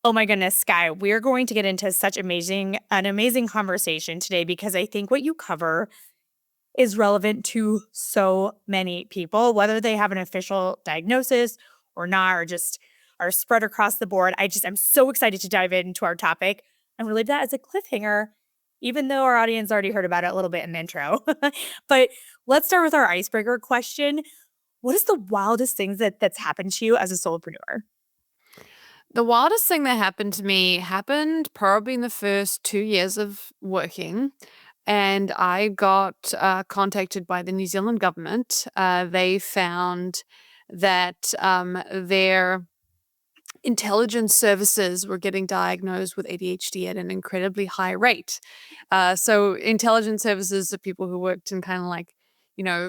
Oh my goodness, Skye, we're going to get into such an amazing conversation today because I think what you cover is relevant to so many people, whether they have an official diagnosis or not, or just are spread across the board. I'm so excited to dive into our topic and we leave that as a cliffhanger, even though our audience already heard about it a little bit in the intro. But let's start with our icebreaker question. What is the wildest thing that's happened to you as a solopreneur? The wildest thing that happened to me happened probably in the first 2 years of working, and I got, contacted by the New Zealand government. They found that, their intelligence services were getting diagnosed with ADHD at an incredibly high rate. So intelligence services are people who worked in kind of like,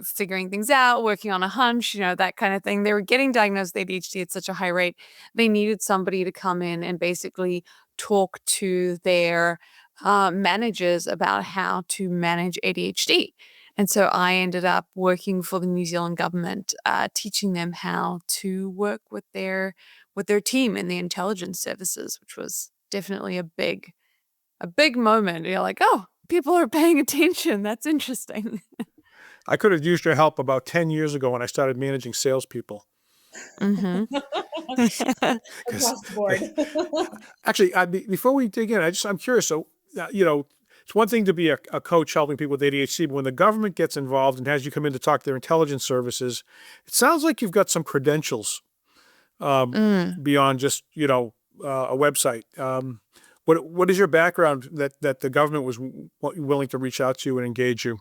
figuring things out, working on a hunch, that kind of thing. They were getting diagnosed with ADHD at such a high rate. They needed somebody to come in and basically talk to their managers about how to manage ADHD. And so I ended up working for the New Zealand government, teaching them how to work with their team in the intelligence services, which was definitely a big moment. You're like, "Oh, people are paying attention. That's interesting." I could have used your help about 10 years ago when I started managing salespeople. Mhm. Because Across the board. actually, before we dig in, I'm curious. So, it's one thing to be a coach helping people with ADHD, but when the government gets involved and has you come in to talk to their intelligence services, it sounds like you've got some credentials Mm. beyond just a website. What is your background that the government was willing to reach out to you and engage you?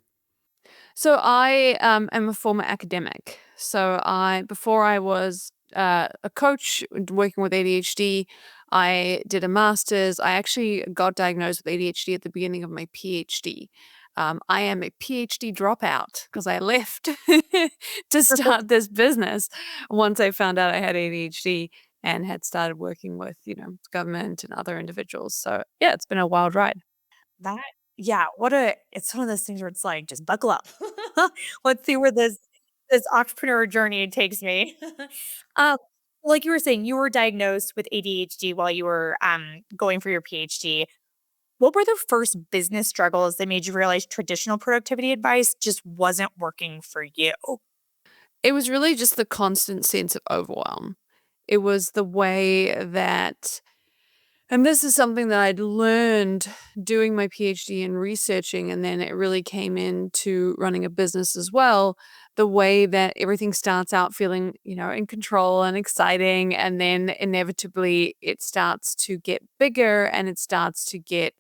So I am a former academic. Before I was a coach working with ADHD, I did a master's. I actually got diagnosed with ADHD at the beginning of my PhD. I am a PhD dropout because I left to start this business once I found out I had ADHD and had started working with, government and other individuals. So yeah, it's been a wild ride. That yeah, it's one of those things where it's like, just buckle up. Let's see where this entrepreneur journey takes me. Um, like you were saying, you were diagnosed with ADHD while you were going for your PhD. What were the first business struggles that made you realize traditional productivity advice just wasn't working for you? It was really just the constant sense of overwhelm. It was the way that and this is something that I'd learned doing my PhD and researching, and then it really came into running a business as well. The way that everything starts out feeling, in control and exciting, and then inevitably it starts to get bigger and it starts to get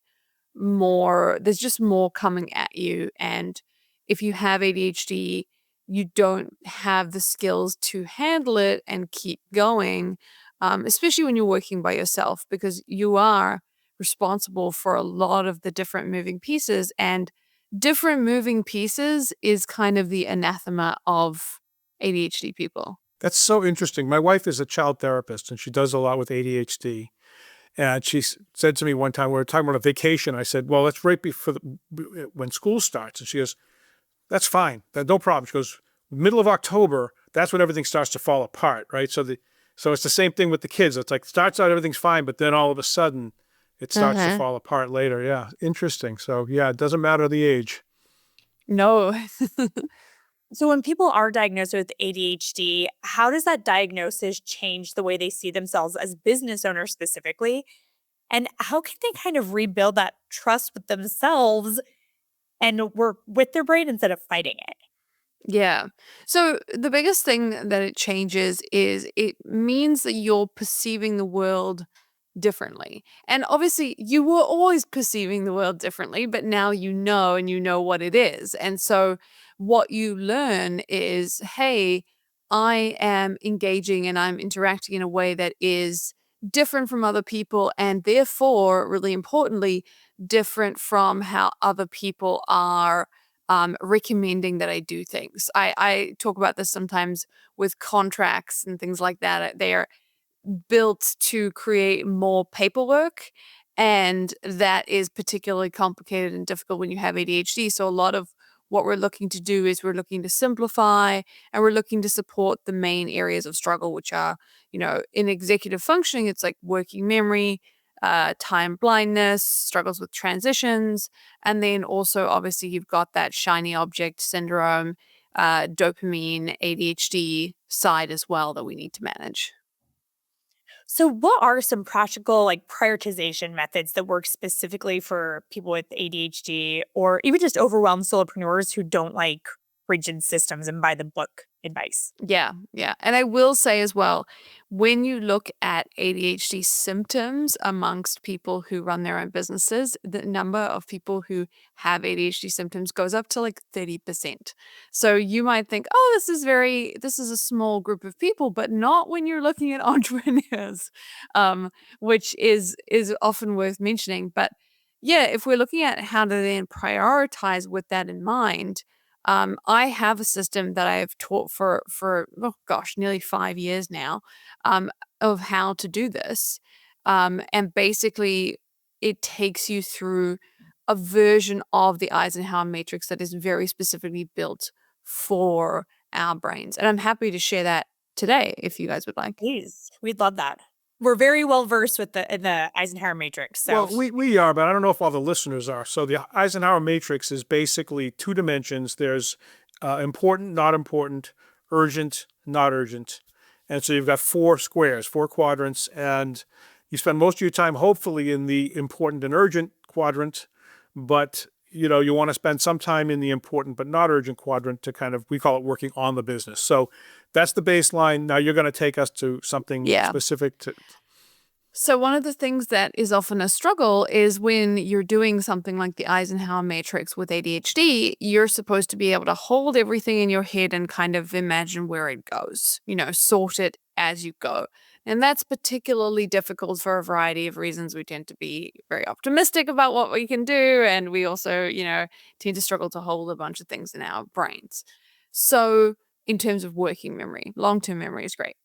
there's just more coming at you. And if you have ADHD, you don't have the skills to handle it and keep going, especially when you're working by yourself, because you are responsible for a lot of the different moving pieces. And different moving pieces is kind of the anathema of ADHD people. That's so interesting. My wife is a child therapist and she does a lot with ADHD. And she said to me one time, we were talking about a vacation. I said, well, that's right before when school starts. And she goes, that's fine. No problem. She goes, middle of October, that's when everything starts to fall apart, right? So it's the same thing with the kids. It's like starts out, everything's fine, but then all of a sudden it starts to Uh-huh. fall apart later. Yeah. Interesting. So yeah, it doesn't matter the age. No. So when people are diagnosed with ADHD, how does that diagnosis change the way they see themselves as business owners specifically? And how can they kind of rebuild that trust with themselves and work with their brain instead of fighting it? Yeah. So the biggest thing that it changes is it means that you're perceiving the world differently. And obviously, you were always perceiving the world differently, but now you know and you know what it is. And so what you learn is, hey, I am engaging and I'm interacting in a way that is different from other people and therefore really importantly different from how other people are recommending that I do things. I talk about this sometimes with contracts and things like that. They are built to create more paperwork, and that is particularly complicated and difficult when you have ADHD. So a lot of what we're looking to do is we're looking to simplify, and we're looking to support the main areas of struggle, which are, in executive functioning, it's like working memory, time blindness, struggles with transitions, and then also obviously you've got that shiny object syndrome, dopamine, ADHD side as well that we need to manage. So, what are some practical prioritization methods that work specifically for people with ADHD or even just overwhelmed solopreneurs who don't like rigid systems and by the book advice? Yeah, yeah. And I will say as well, when you look at ADHD symptoms amongst people who run their own businesses, the number of people who have ADHD symptoms goes up to like 30%. So you might think, oh, this is a small group of people, but not when you're looking at entrepreneurs, which is often worth mentioning. But yeah, if we're looking at how to then prioritize with that in mind, I have a system that I've taught for nearly 5 years now, of how to do this. And basically, it takes you through a version of the Eisenhower matrix that is very specifically built for our brains. And I'm happy to share that today if you guys would like. Please, we'd love that. We're very well versed with the Eisenhower matrix. So Well, we are, but I don't know if all the listeners are. So the Eisenhower matrix is basically 2 dimensions. There's important, not important, urgent, not urgent. And so you've got 4 squares, 4 quadrants, and you spend most of your time hopefully in the important and urgent quadrant, but you want to spend some time in the important but not urgent quadrant to kind of, we call it working on the business. So that's the baseline. Now you're going to take us to something specific to. So one of the things that is often a struggle is when you're doing something like the Eisenhower matrix with ADHD, you're supposed to be able to hold everything in your head and kind of imagine where it goes, sort it as you go. And that's particularly difficult for a variety of reasons. We tend to be very optimistic about what we can do. And we also, tend to struggle to hold a bunch of things in our brains. So in terms of working memory, long-term memory is great.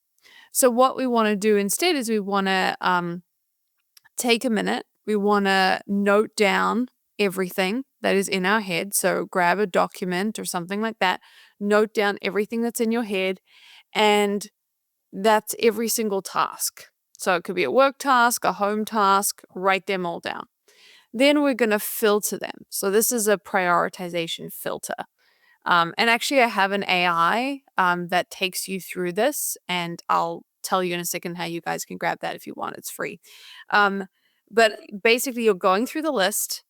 So what we want to do instead is we want to take a minute. We want to note down everything that is in our head. So grab a document or something like that. Note down everything that's in your head. And that's every single task. So it could be a work task, a home task. Write them all down. Then we're going to filter them. So this is a prioritization filter. And actually, I have an AI that takes you through this, and I'll tell you in a second how you guys can grab that if you want. It's free. But basically, you're going through the list.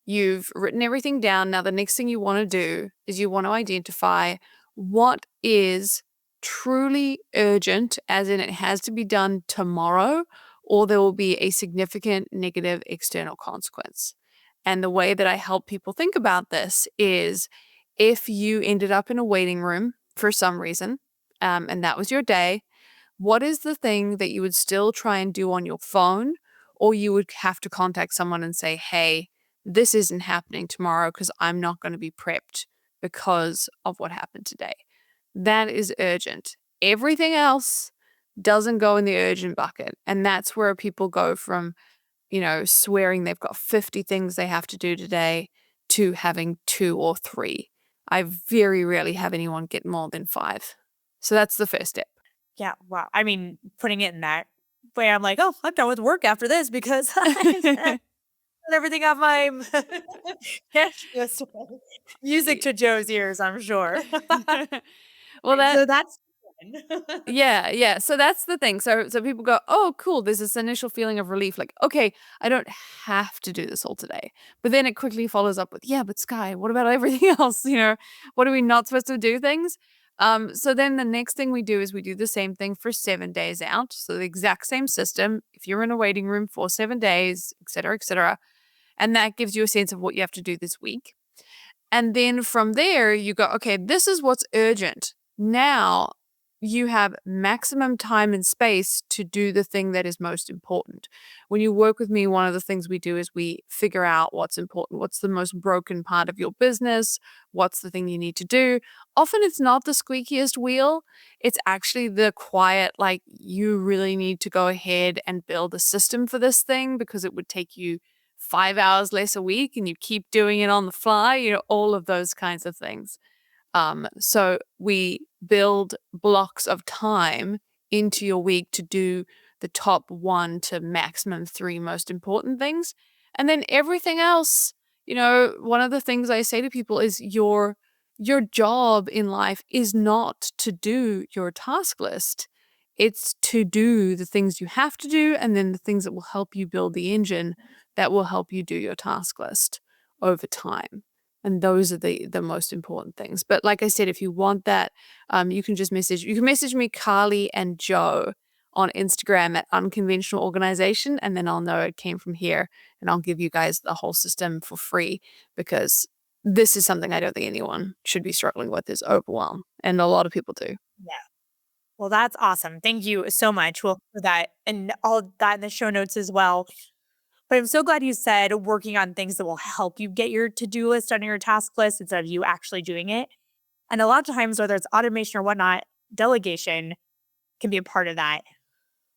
You've written everything down. Now, the next thing you want to do is you want to identify what is truly urgent, as in it has to be done tomorrow, or there will be a significant negative external consequence. And the way that I help people think about this is, if you ended up in a waiting room for some reason, and that was your day, what is the thing that you would still try and do on your phone, or you would have to contact someone and say, hey, this isn't happening tomorrow because I'm not going to be prepped because of what happened today. That is urgent. Everything else doesn't go in the urgent bucket. And that's where people go from, swearing they've got 50 things they have to do today to having 2 or 3. I very rarely have anyone get more than 5. So that's the first step. yeah, wow. I mean, putting it in that way, I'm like, oh, I'm done with work after this because I everything on my music to Joe's ears, I'm sure. Well, So that's yeah. So that's the thing. So people go, oh, cool. There's this initial feeling of relief. Like, okay, I don't have to do this all today. But then it quickly follows up with, yeah, but Skye, what about everything else? What are we not supposed to do things? So then the next thing we do is we do the same thing for 7 days out. So the exact same system. If you're in a waiting room for 7 days, et cetera, et cetera. And that gives you a sense of what you have to do this week. And then from there, you go, okay, this is what's urgent. Now you have maximum time and space to do the thing that is most important. When you work with me, one of the things we do is we figure out what's important. What's the most broken part of your business? What's the thing you need to do? Often it's not the squeakiest wheel. It's actually the quiet, you really need to go ahead and build a system for this thing because it would take you 5 hours less a week and you keep doing it on the fly, all of those kinds of things. So we build blocks of time into your week to do the top 1 to maximum 3 most important things. And then everything else, one of the things I say to people is your job in life is not to do your task list. It's to do the things you have to do and then the things that will help you build the engine that will help you do your task list over time. And those are the most important things. But like I said, if you want that, you can message me, Carly and Joe on Instagram at Unconventional Organization, and then I'll know it came from here, and I'll give you guys the whole system for free, because this is something I don't think anyone should be struggling with, is overwhelm. And a lot of people do. Yeah. Well, that's awesome. Thank you so much for that, and all that in the show notes as well. But I'm so glad you said working on things that will help you get your to-do list on your task list instead of you actually doing it. And a lot of times, whether it's automation or whatnot, delegation can be a part of that.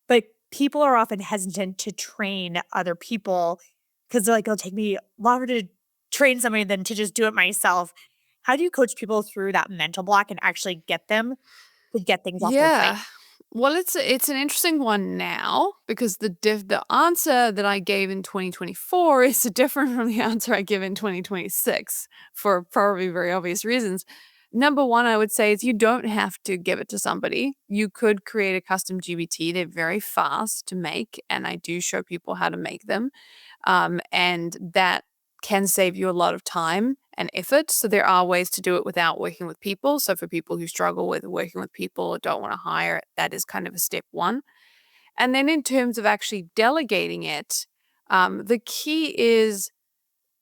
But people are often hesitant to train other people because they're like, it'll take me longer to train somebody than to just do it myself. How do you coach people through that mental block and actually get them to get things off their plate? Well, it's an interesting one now, because the answer that I gave in 2024 is different from the answer I give in 2026 for probably very obvious reasons. Number one, I would say, is you don't have to give it to somebody. You could create a custom GBT. They're very fast to make, and I do show people how to make them. And that can save you a lot of time and effort. So there are ways to do it without working with people. So for people who struggle with working with people or don't want to hire, that is kind of a step 1. And then in terms of actually delegating it, the key is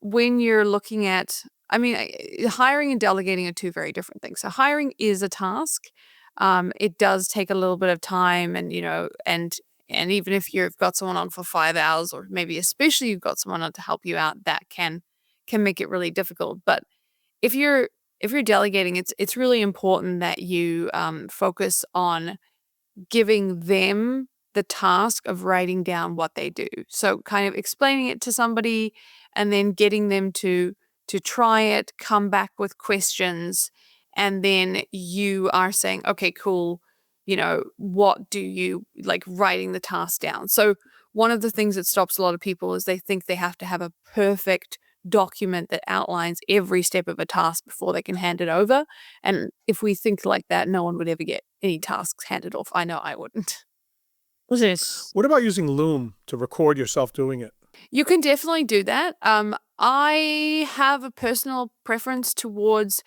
when you're looking at, hiring and delegating are 2 very different things. So hiring is a task. It does take a little bit of time, and and even if you've got someone on for 5 hours, or maybe especially you've got someone on to help you out, that can make it really difficult. But if you're delegating, it's really important that you focus on giving them the task of writing down what they do. So kind of explaining it to somebody and then getting them to try it, come back with questions, and then you are saying, okay, cool, what do you like, writing the task down. So one of the things that stops a lot of people is they think they have to have a perfect document that outlines every step of a task before they can hand it over. And if we think like that, no one would ever get any tasks handed off. I know I wouldn't. What about using Loom to record yourself doing it? You can definitely do that. I have a personal preference towards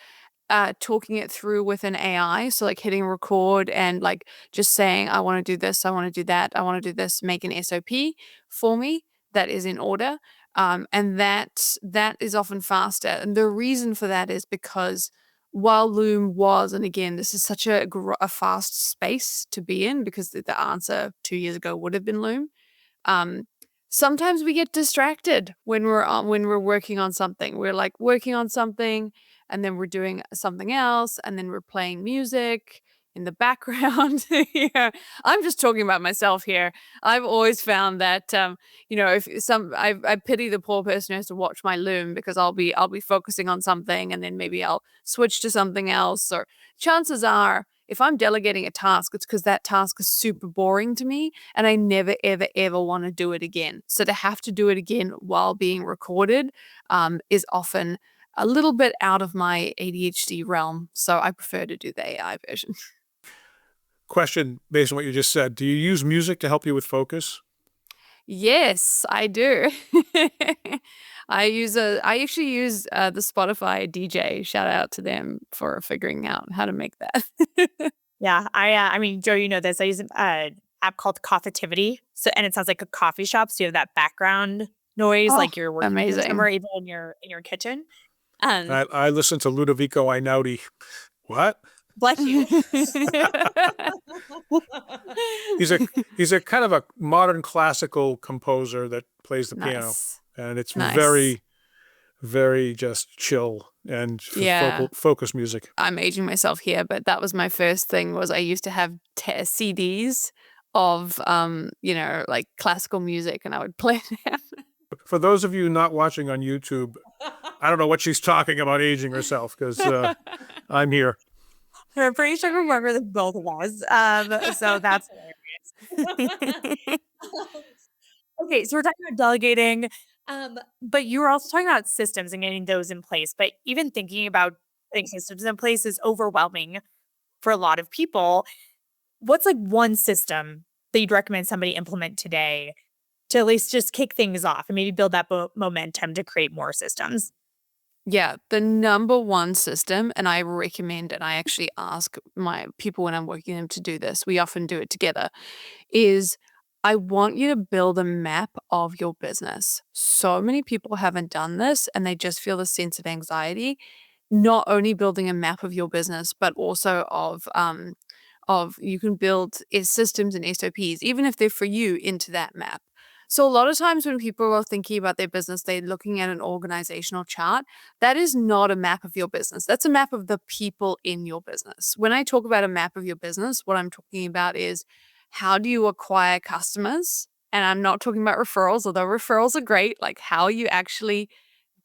talking it through with an AI. So like hitting record and like just saying, I want to do this, I want to do that, I want to do this, make an SOP for me that is in order. And that is often faster. And the reason for that is because while Loom was, and again, this is such a fast space to be in, because the answer 2 years ago would have been Loom. Sometimes we get distracted when we're working on something. We're like working on something, and then we're doing something else, and then we're playing music in the background. Yeah, I'm just talking about myself here. I've always found that I pity the poor person who has to watch my Loom, because I'll be focusing on something, and then maybe I'll switch to something else. Or chances are, if I'm delegating a task, it's because that task is super boring to me and I never, ever, ever want to do it again. So to have to do it again while being recorded is often a little bit out of my ADHD realm. So I prefer to do the AI version. Question based on what you just said. Do you use music to help you with focus? Yes, I do. I actually use the Spotify DJ. Shout out to them for figuring out how to make that. Yeah, Joe, you know this. I use an app called Coffeetivity. So, and it sounds like a coffee shop. So you have that background noise, like you're working amazing. somewhere, even in your kitchen. I listen to Ludovico Einaudi. What? Bless you. He's a kind of a modern classical composer that plays the piano, and it's very, very just chill and focus music. I'm aging myself here, but that was my first thing. Was I used to have CDs of like classical music, and I would play them. For those of you not watching on YouTube, I don't know what she's talking about aging herself because I'm here. I'm pretty sure I remember the both of us. So that's hilarious. Okay, so we're talking about delegating, but you were also talking about systems and getting those in place. But even thinking about putting systems in place is overwhelming for a lot of people. What's like one system that you'd recommend somebody implement today to at least just kick things off and maybe build that momentum to create more systems? Yeah, the number one system, and I recommend, and I actually ask my people when I'm working them to do this, we often do it together, is I want you to build a map of your business. So many people haven't done this and they just feel a sense of anxiety, not only building a map of your business, but also of you can build systems and SOPs, even if they're for you, into that map. So a lot of times when people are thinking about their business, they're looking at an organizational chart. That is not a map of your business. That's a map of the people in your business. When I talk about a map of your business, what I'm talking about is how do you acquire customers? And I'm not talking about referrals, although referrals are great. Like, how are you actually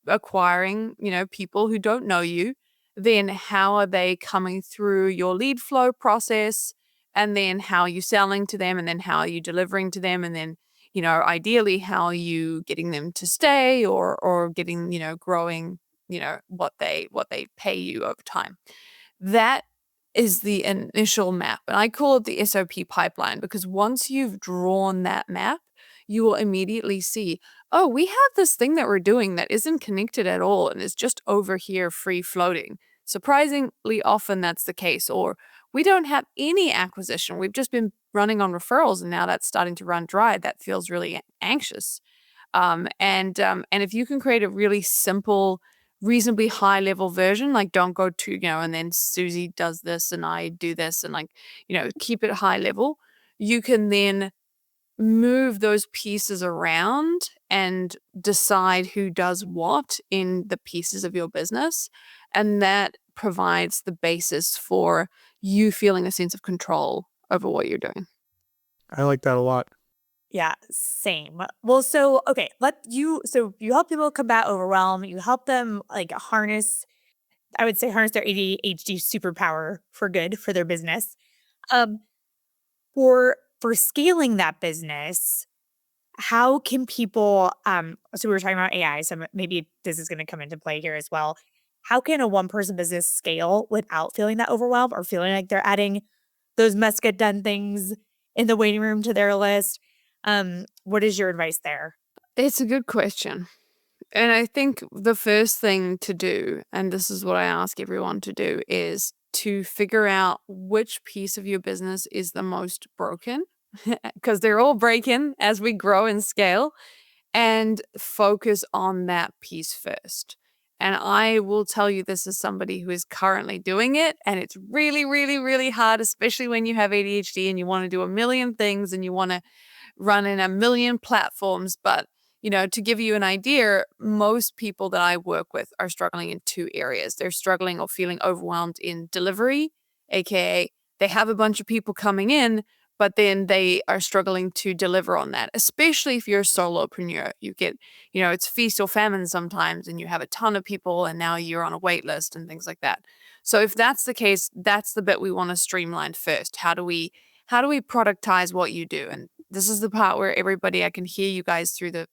acquiring, people who don't know you? Then how are they coming through your lead flow process? And then how are you selling to them? And then how are you delivering to them? And then, ideally, how are you getting them to stay or getting, growing, what they pay you over time? That is the initial map. And I call it the SOP pipeline because once you've drawn that map, you will immediately see, oh, we have this thing that we're doing that isn't connected at all and is just over here free floating. Surprisingly often that's the case. Or we don't have any acquisition. We've just been running on referrals and now that's starting to run dry. That feels really anxious. And if you can create a really simple, reasonably high level version, like don't go to, and then Susie does this and I do this and keep it high level, you can then move those pieces around and decide who does what in the pieces of your business. And that provides the basis for you feeling a sense of control over what you're doing. I like that a lot. Yeah, same. Well, so okay, so you help people combat overwhelm, you help them harness their ADHD superpower for good for their business. Um for scaling that business, how can people so we were talking about AI, so maybe this is going to come into play here as well. How can a one person business scale without feeling that overwhelmed or feeling like they're adding those must get done things in the waiting room to their list? What is your advice there? It's a good question. And I think the first thing to do, and this is what I ask everyone to do, is to figure out which piece of your business is the most broken, because they're all breaking as we grow and scale, and focus on that piece first. And I will tell you this as somebody who is currently doing it, and it's really, really, really hard, especially when you have ADHD and you want to do a million things and you want to run in a million platforms. But to give you an idea, most people that I work with are struggling in two areas. They're struggling or feeling overwhelmed in delivery, aka they have a bunch of people coming in, but then they are struggling to deliver on that, especially if you're a solopreneur. You get, it's feast or famine sometimes, and you have a ton of people, and now you're on a wait list and things like that. So if that's the case, that's the bit we want to streamline first. How do we productize what you do? And this is the part where I can hear you guys through the,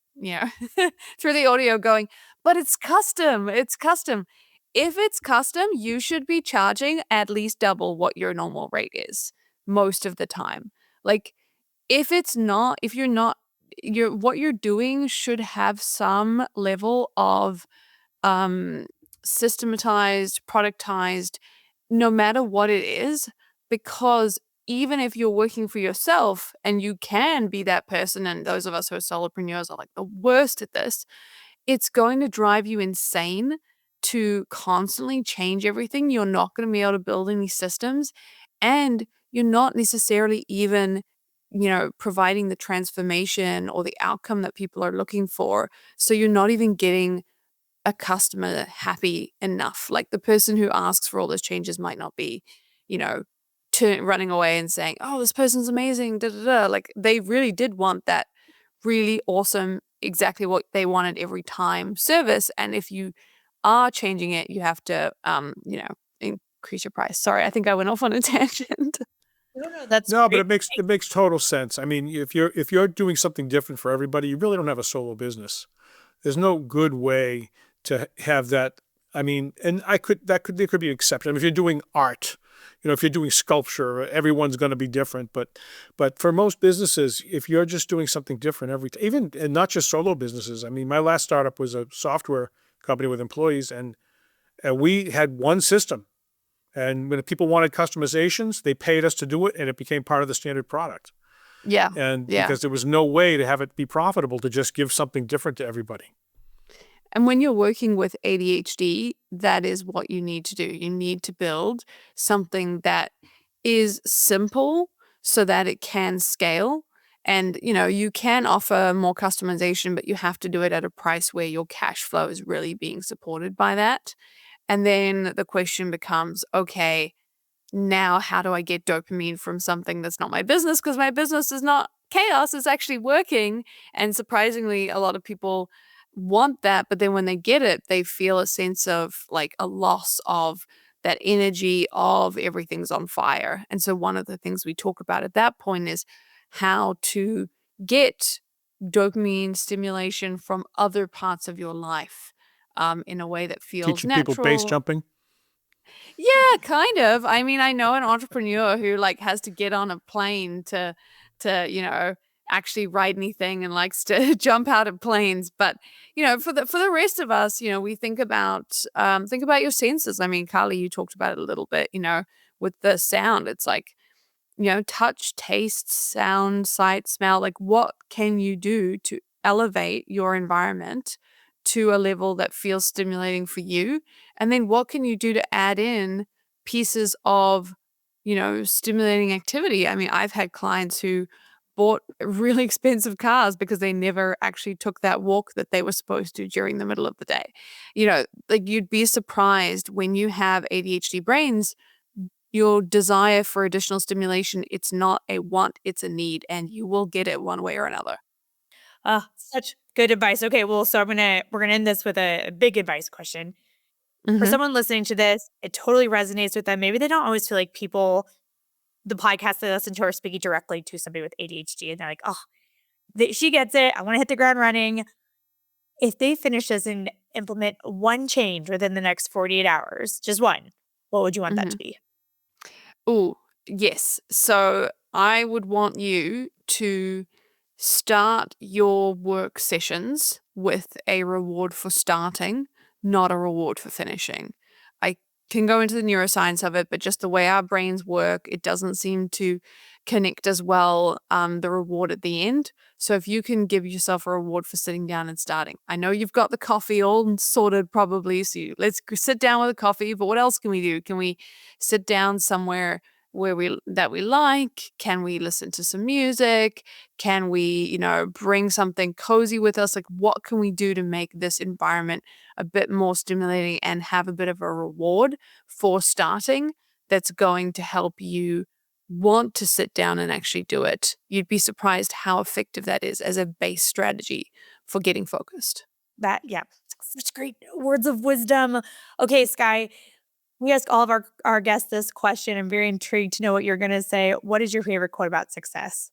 through the audio going, but it's custom. It's custom. If it's custom, you should be charging at least double what your normal rate is most of the time. Like, if you're not, what you're doing should have some level of systematized, productized, no matter what it is, because even if you're working for yourself and you can be that person, and those of us who are solopreneurs are like the worst at this, it's going to drive you insane to constantly change everything. You're not going to be able to build any systems, and you're not necessarily even, providing the transformation or the outcome that people are looking for. So you're not even getting a customer happy enough. Like, the person who asks for all those changes might not be, running away and saying, oh, this person's amazing, da da da. Like, they really did want that really awesome, exactly what they wanted every time service. And if you are changing it, you have to, increase your price. Sorry, I think I went off on a tangent. No, that's No, but great. it makes total sense. I mean, if you're doing something different for everybody, you really don't have a solo business. There's no good way to have that. I mean, and there could be an exception. I mean, if you're doing art, if you're doing sculpture, everyone's going to be different. But for most businesses, if you're just doing something different even and not just solo businesses. I mean, my last startup was a software company with employees, and we had one system. And when people wanted customizations, they paid us to do it, and it became part of the standard product. Yeah. And Yeah. because there was no way to have it be profitable to just give something different to everybody. And when you're working with ADHD, that is what you need to do. You need to build something that is simple so that it can scale. And, you can offer more customization, but you have to do it at a price where your cash flow is really being supported by that. And then the question becomes, okay, now how do I get dopamine from something that's not my business? Because my business is not chaos, it's actually working. And surprisingly, a lot of people want that, but then when they get it, they feel a sense of like a loss of that energy of everything's on fire. And so one of the things we talk about at that point is how to get dopamine stimulation from other parts of your life in a way that feels Teaching people base natural. jumping. Yeah, kind of. I mean, I know an entrepreneur who has to get on a plane to actually write anything and likes to jump out of planes. But for the rest of us, we think about your senses. I mean, Carly, you talked about it a little bit. With the sound, it's like touch, taste, sound, sight, smell. Like, what can you do to elevate your environment to a level that feels stimulating for you? And then what can you do to add in pieces of, stimulating activity? I mean, I've had clients who bought really expensive cars because they never actually took that walk that they were supposed to during the middle of the day. You'd be surprised when you have ADHD brains, your desire for additional stimulation, it's not a want, it's a need, and you will get it one way or another. Such good advice. Okay, well, so we're gonna end this with a big advice question. For Mhm. someone listening to this, it totally resonates with them. Maybe they don't always feel like the podcast they listen to are speaking directly to somebody with ADHD, and they're like, oh, she gets it. I want to hit the ground running. If they finish this and implement one change within the next 48 hours, just one, what would you want that to Mhm. be? Oh, yes. So I would want you to start your work sessions with a reward for starting, not a reward for finishing. I can go into the neuroscience of it, but just the way our brains work, it doesn't seem to connect as well, the reward at the end. So if you can give yourself a reward for sitting down and starting. I know you've got the coffee all sorted probably, so let's sit down with a coffee, but what else can we do? Can we sit down somewhere where we like? Can we listen to some music? Can we, bring something cozy with us? Like, what can we do to make this environment a bit more stimulating and have a bit of a reward for starting that's going to help you want to sit down and actually do it? You'd be surprised how effective that is as a base strategy for getting focused. Yeah, such great words of wisdom. Okay, Skye, we ask all of our guests this question. I'm very intrigued to know what you're going to say. What is your favorite quote about success?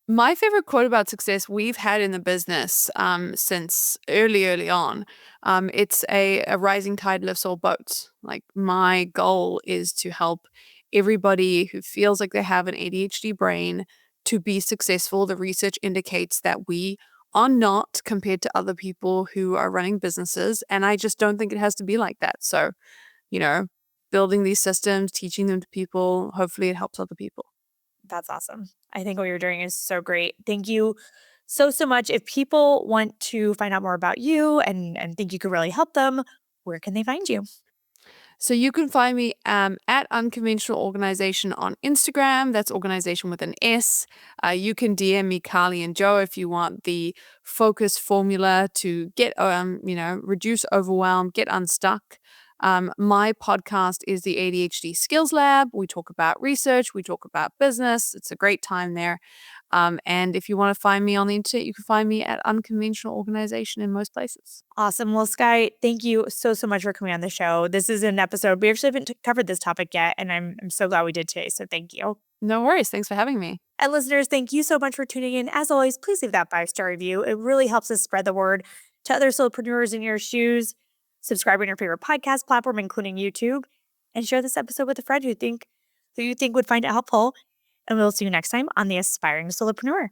My favorite quote about success we've had in the business since early on, it's a rising tide lifts all boats. Like, my goal is to help everybody who feels like they have an ADHD brain to be successful. The research indicates that we are not, compared to other people who are running businesses. And I just don't think it has to be like that. So, you know, building these systems, teaching them to people, hopefully it helps other people. That's awesome. I think what you're doing is so great. Thank you so much. If people want to find out more about you and think you could really help them, where can they find you? So you can find me at Unconventional Organization on Instagram. That's organization with an S. You can DM me, Carly and Joe, if you want the focus formula to get, reduce overwhelm, get unstuck. My podcast is the ADHD Skills Lab. We talk about research. We talk about business. It's a great time there. And if you want to find me on the internet, you can find me at Unconventional Organization in most places. Awesome. Well, Skye, thank you so much for coming on the show. This is an episode. We actually haven't covered this topic yet, and I'm so glad we did today. So thank you. No worries. Thanks for having me. And listeners, thank you so much for tuning in. As always, please leave that 5-star review. It really helps us spread the word to other solopreneurs in your shoes. Subscribe on your favorite podcast platform, including YouTube, and share this episode with a friend who you think would find it helpful. And we'll see you next time on the Aspiring Solopreneur.